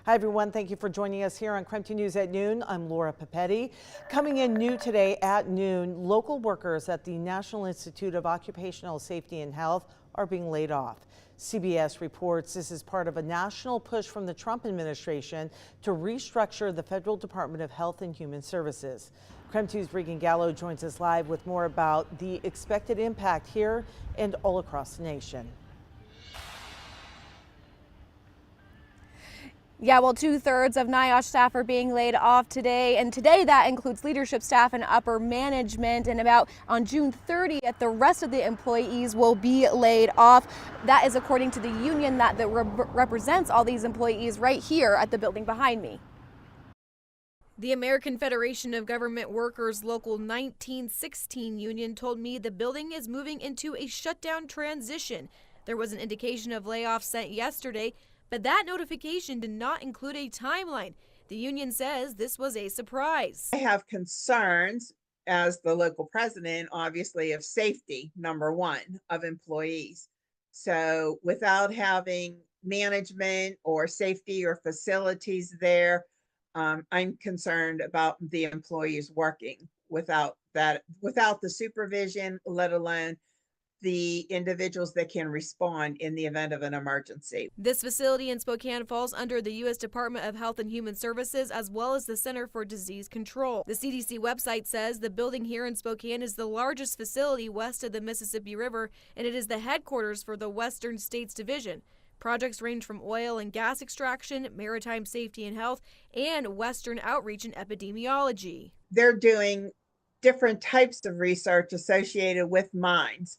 Hi, everyone. Thank you for joining us here on KREM 2 News at noon. I'm Laura Papetti. Coming in new today at noon, local workers at the National Institute of Occupational Safety and Health are being laid off. CBS reports this is part of a national push from the Trump administration to restructure the Federal Department of Health and Human Services. KREM 2's Regan Gallo joins us live with more about the expected impact here and all across the nation. Yeah, well, 2/3 of NIOSH staff are being laid off today, and today that includes leadership staff and upper management. And about on June 30th, the rest of the employees will be laid off. That is according to the union that represents all these employees right here at the building behind me. The American Federation of Government Workers Local 1916 union told me the building is moving into a shutdown transition. There was an indication of layoffs sent yesterday, but that notification did not include a timeline. The union says this was a surprise. I have concerns as the local president, obviously, of safety, number one, of employees. So without having management or safety or facilities there, I'm concerned about the employees working without the supervision, let alone the individuals that can respond in the event of an emergency. This facility in Spokane falls under the U.S. Department of Health and Human Services as well as the Center for Disease Control. The CDC website says the building here in Spokane is the largest facility west of the Mississippi River, and it is the headquarters for the Western States Division. Projects range from oil and gas extraction, maritime safety and health, and Western outreach and epidemiology. They're doing different types of research associated with mines.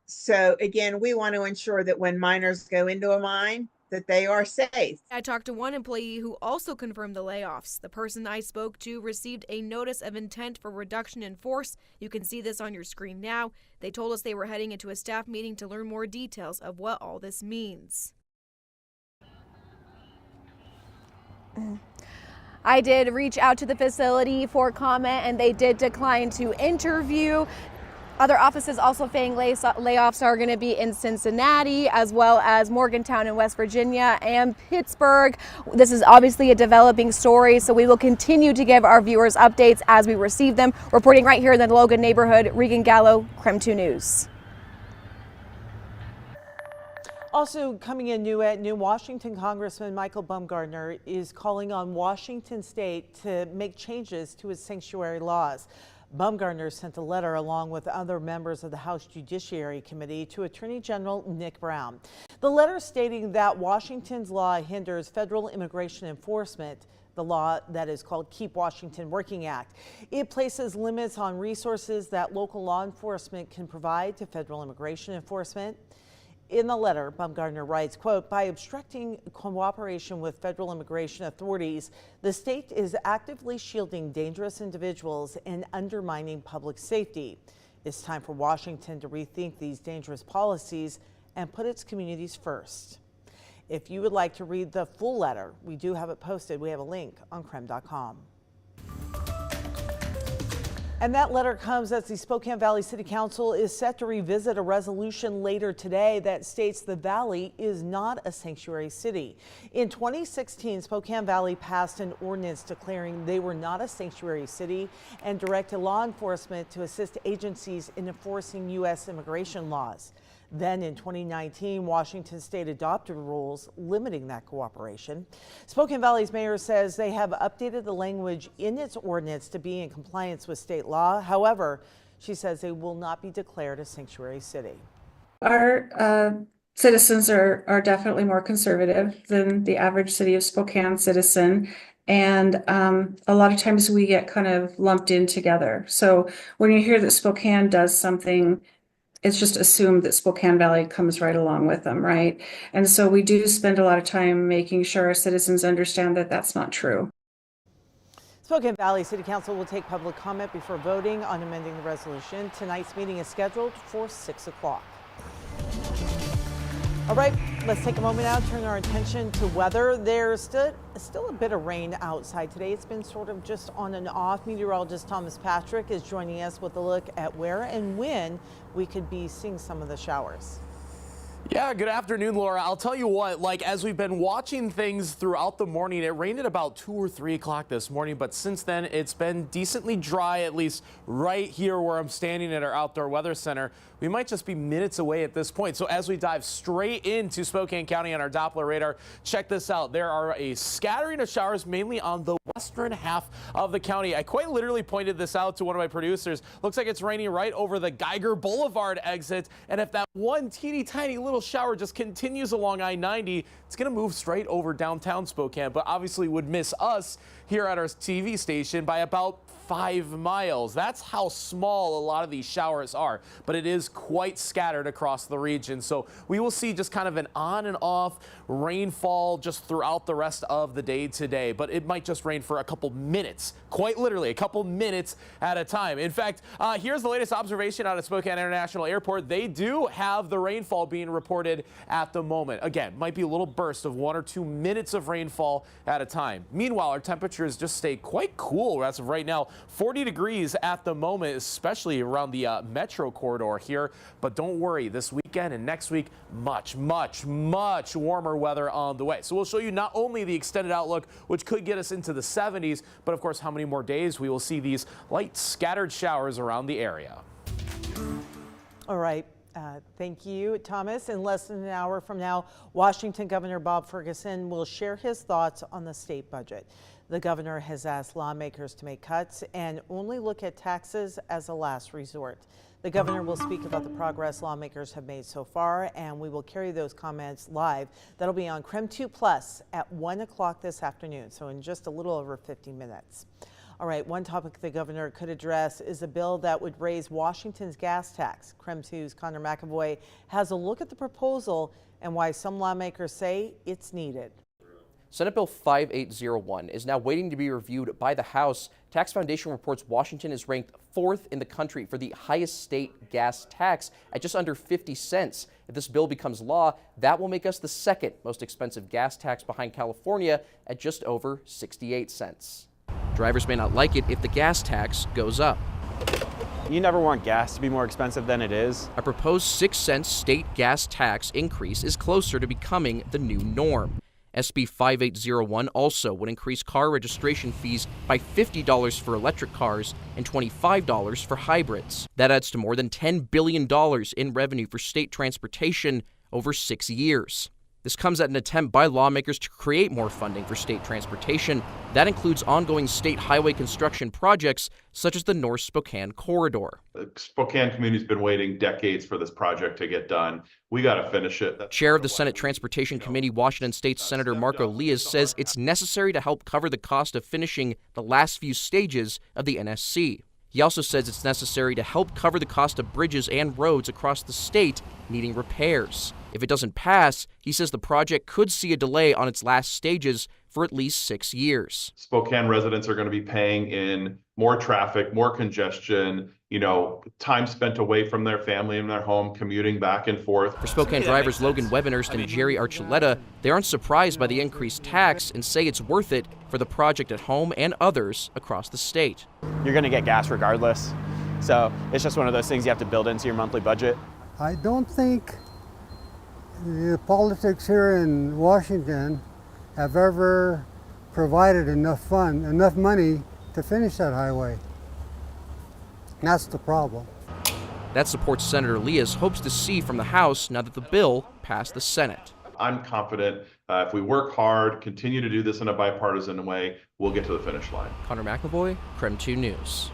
So again, we want to ensure that when miners go into a mine, that they are safe. I talked to one employee who also confirmed the layoffs. The person I spoke to received a notice of intent for reduction in force. You can see this on your screen now. They told us they were heading into a staff meeting to learn more details of what all this means. I did reach out to the facility for comment, and they did decline to interview. Other offices also saying layoffs are going to be in Cincinnati, as well as Morgantown in West Virginia and Pittsburgh. This is obviously a developing story, so we will continue to give our viewers updates as we receive them. Reporting right here in the Logan neighborhood, Regan Gallo, KREM 2 News. Also coming in new at noon, Washington Congressman Michael Baumgardner is calling on Washington State to make changes to its sanctuary laws. Baumgardner sent a letter along with other members of the House Judiciary Committee to Attorney General Nick Brown. The letter stating that Washington's law hinders federal immigration enforcement, the law that is called Keep Washington Working Act. It places limits on resources that local law enforcement can provide to federal immigration enforcement. In the letter, Baumgardner writes, quote, by obstructing cooperation with federal immigration authorities, the state is actively shielding dangerous individuals and undermining public safety. It's time for Washington to rethink these dangerous policies and put its communities first. If you would like to read the full letter, we do have it posted. We have a link on KREM.com. And that letter comes as the Spokane Valley City Council is set to revisit a resolution later today that states the Valley is not a sanctuary city. In 2016, Spokane Valley passed an ordinance declaring they were not a sanctuary city and directed law enforcement to assist agencies in enforcing U.S. immigration laws. Then in 2019, Washington State adopted rules limiting that cooperation. Spokane Valley's mayor says they have updated the language in its ordinance to be in compliance with state law. However, she says they will not be declared a sanctuary city. Our citizens are definitely more conservative than the average City of Spokane citizen. And a lot of times we get kind of lumped in together. So when you hear that Spokane does something, it's just assumed that Spokane Valley comes right along with them, right? And so we do spend a lot of time making sure our citizens understand that that's not true. Spokane Valley City Council will take public comment before voting on amending the resolution. Tonight's meeting is scheduled for 6 o'clock. All right, let's take a moment now to turn our attention to weather. There's still a bit of rain outside today. It's been sort of just on and off. Meteorologist Thomas Patrick is joining us with a look at where and when we could be seeing some of the showers. Yeah, good afternoon, Laura. I'll tell you what, like as we've been watching things throughout the morning, it rained at about 2 or 3 o'clock this morning, but since then it's been decently dry, at least right here where I'm standing at our outdoor weather center. We might just be minutes away at this point. So as we dive straight into Spokane County on our Doppler radar, check this out. There are a scattering of showers mainly on the western half of the county. I quite literally pointed this out to one of my producers. Looks like it's raining right over the Geiger Boulevard exit. And if that one teeny tiny little shower just continues along I-90, it's going to move straight over downtown Spokane, but obviously would miss us here at our TV station by about 5 miles. That's how small a lot of these showers are, but it is quite scattered across the region. So we will see just kind of an on and off rainfall just throughout the rest of the day today, but it might just rain for a couple minutes, quite literally a couple minutes at a time. In fact, here's the latest observation out of Spokane International Airport. They do have the rainfall being reported at the moment. Again, might be a little burst of 1 or 2 minutes of rainfall at a time. Meanwhile, our temperatures just stay quite cool as of right now. 40 degrees at the moment, especially around the metro corridor here. But don't worry, this weekend and next week, much warmer weather on the way. So we'll show you not only the extended outlook, which could get us into the 70s, but of course, how many more days we will see these light scattered showers around the area. All right. Thank you, Thomas. In less than an hour from now, Washington Governor Bob Ferguson will share his thoughts on the state budget. The governor has asked lawmakers to make cuts and only look at taxes as a last resort. The governor will speak about the progress lawmakers have made so far, and we will carry those comments live. That'll be on KREM 2 Plus at 1 o'clock this afternoon, so in just a little over 50 minutes. All right, one topic the governor could address is a bill that would raise Washington's gas tax. KREM 2's Connor McAvoy has a look at the proposal and why some lawmakers say it's needed. Senate Bill 5801 is now waiting to be reviewed by the House. Tax Foundation reports Washington is ranked 4th in the country for the highest state gas tax at just under 50 cents. If this bill becomes law, that will make us the second most expensive gas tax behind California at just over 68 cents. Drivers may not like it if the gas tax goes up. You never want gas to be more expensive than it is. A proposed 6-cent state gas tax increase is closer to becoming the new norm. SB 5801 also would increase car registration fees by $50 for electric cars and $25 for hybrids. That adds to more than $10 billion in revenue for state transportation over 6 years. This comes at an attempt by lawmakers to create more funding for state transportation. That includes ongoing state highway construction projects such as the North Spokane Corridor. The Spokane community's been waiting decades for this project to get done. We got to finish it. Chair of the Senate Transportation Committee, Washington State Senator Marco Lias, says it's necessary to help cover the cost of finishing the last few stages of the NSC. He also says it's necessary to help cover the cost of bridges and roads across the state needing repairs. If it doesn't pass, he says the project could see a delay on its last stages for at least 6 years. Spokane residents are going to be paying in more traffic, more congestion, time spent away from their family and their home, commuting back and forth. For Spokane drivers Logan Webenhurst and Jerry Archuleta, they aren't surprised by the increased tax and say it's worth it for the project at home and others across the state. You're going to get gas regardless. So it's just one of those things you have to build into your monthly budget. I don't think the politics here in Washington have ever provided enough money to finish that highway. That's the problem. That support Senator Lias hopes to see from the House now that the bill passed the Senate. I'm confident if we work hard, continue to do this in a bipartisan way, we'll get to the finish line. Connor McAvoy, KREM 2 News.